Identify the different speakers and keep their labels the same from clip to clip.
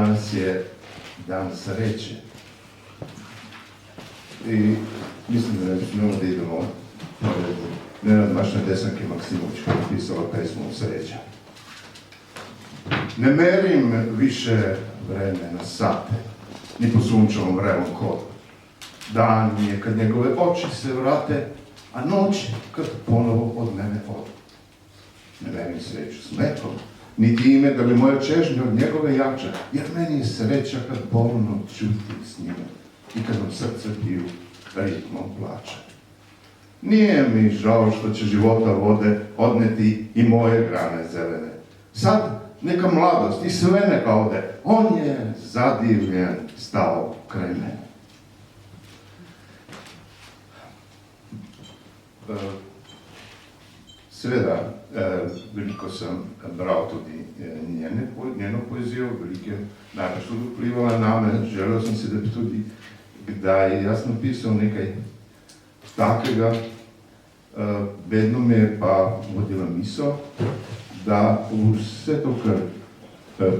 Speaker 1: danas je dan sreće. I mislim da ne smemo da idemo Nenad Mašna Desanke Maksimović koja je pisala pesmu Sreća. Ne merim više vreme na sate, ni po sunčevom vrelom kodu. Dan je kad njegove oči se vrate, a noć kad ponovo od mene odu. Ne merim sreću s metom, niti ime da li moja čežnja od njegove jača, jer meni je sreća kad bolno čutim s njime i kad nam srce piju ritmom plača. Nije mi žao što će života vode odneti i moje grane zelene. Sad neka mladost i sve neka ode, on je zadivljen stao kraj mene. Seveda, veliko sem bral tudi njeno poezijo, veliko je najbrž tudi vplivala name, želel sem si, da bi tudi kdaj jaz napisal nekaj takega, vedno me je pa vodila misel, da vse to, kar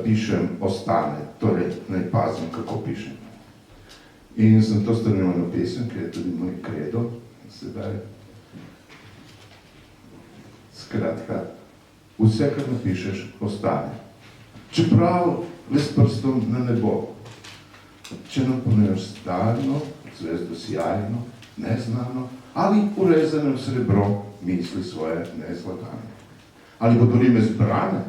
Speaker 1: pišem, ostane, torej naj pazim, kako pišem. In sem to strnil na pesem, ki je tudi moj kredo, sedaj. Skratka, vse, kar napišeš, ostane. Čeprav le s prstom na nebo. Če nam ponuješ stalno, zvezdo sjajno, neznano, ali urezano v srebro misli svoje nezlagane. Ali bodo rime zbrane,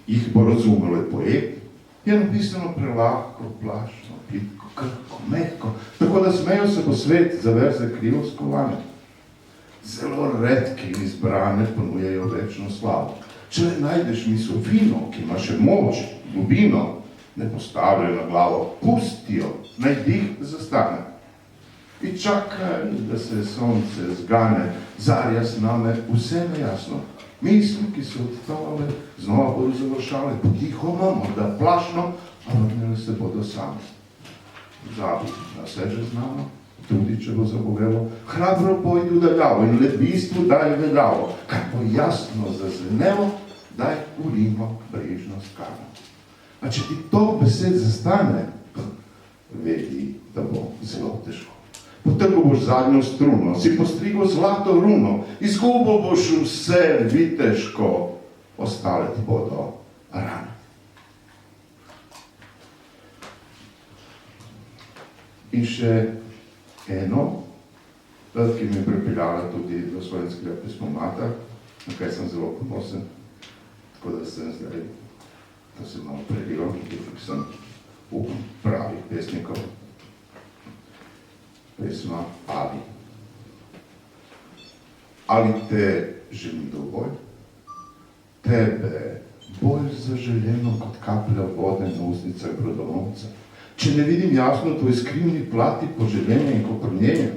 Speaker 1: jih bo razumelo poet, je napisano prelahko, plašno, pitko, krhko, mehko, tako da smejo se po svet za verze krivo skovane. Zelo redke in izbrane ponujejo večno slavo. Če najdeš misel fino, ki ima še moč, globino, ne postavljajo na glavo, pustijo, naj dih zastane. I čakaj, da se sonce zgane, zarja s name vse nejasno. Misli, ki so odtavale, znova bodo završale, potihoma, morda plašno, a vrnile se bodo same. Zabi, na vse že znamo, tudi če bo zabovelo, hrabro pojdi udaljavo in le bistvu daj vedavo, kaj bo jasno zazvenelo, daj urimo brižno skalo. A če ti to besed zastane, vedi, da bo zelo težko. Potrgal boš zadnjo struno, si postrigal zlato runo, izgubil boš vse viteško, ostale ti bodo rane. In še eno, ki mi je pripeljala tudi do slovenskega pismomata, na kaj sem zelo ponosen, tako da sem zdaj, to se malo prediral, ki sem v pravih pesnikov. Pesma Ali. Ali te želim dovolj? Tebe bolj zaželjeno kot kaplja vode na usnicah brodolomca. Če ne vidim jasno tvoj skrivni plati poželjenja in koprnjenja,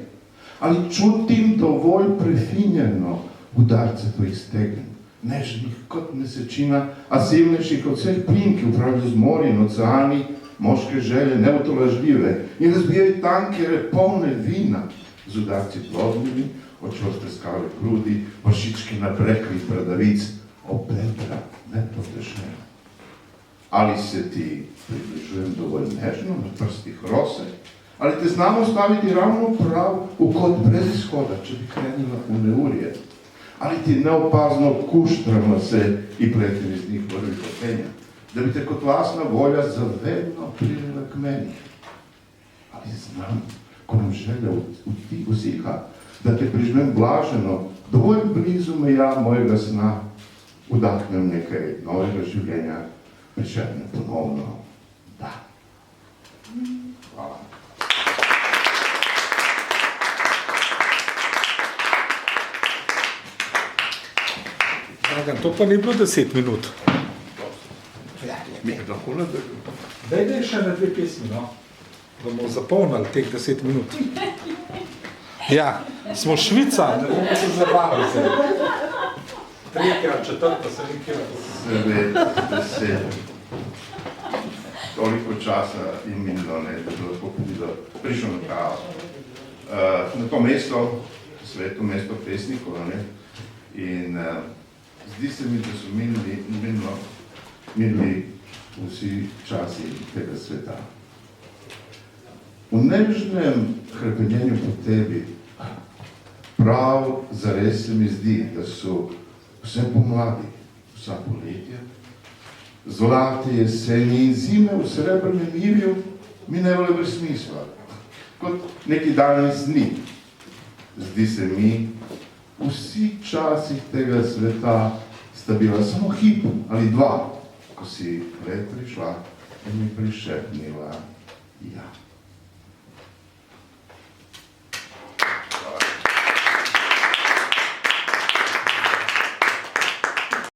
Speaker 1: ali čutim dovolj prefinjeno udarce tvojih stegen, nežnih kot mesečina, a silnejših od vseh plin, ki upravljajo z morji in oceani, moške želje neutolažljive in razbijaju tankere polne vina z udarci plodnimi, od čvrste skale grudi, vršički nabreklih bradavic, obebra nepotešne. Ali se ti približujem dovolj nežno na prstih rose, ali te znamo staviti ravno prav v kot brez izhoda, če bi krenila v neurje, ali ti neopazno kuštramo se i pletim iz njih vrvi potenja, da bi te kot lasna volja zavedno prilila k meni. Ali znam, ko nam želja usiha, da te prižmem blaženo, dovolj blizu meja mojega sna, udahnem nekaj novega življenja, prišedne ponovno. Da. Hvala.
Speaker 2: Dragan, to pa ni bilo 10 minut. Daj še na 2 pesmi, no? Da bomo zapolnili teh 10 minut. Ja, smo Švica, ne bomo se zabavili se. 3., 4. se nekaj.
Speaker 1: 9, 10. Toliko časa in minilo, da je bilo tako prišlo na pravo. Na to mesto, sveto mesto pesnikov, in zdi se mi, da so minili vsi časi tega sveta. V nežnem hrepenjenju po tebi, prav zares se mi zdi, da so vse pomladi, vsa poletja, zlate jeseni in zime v srebrnem ivju minevale brez smisla, kot neki daljni sni. Zdi se mi, vsi časi tega sveta sta bila samo hip ali dva, ko si pred prišla in mi prišepnila ja.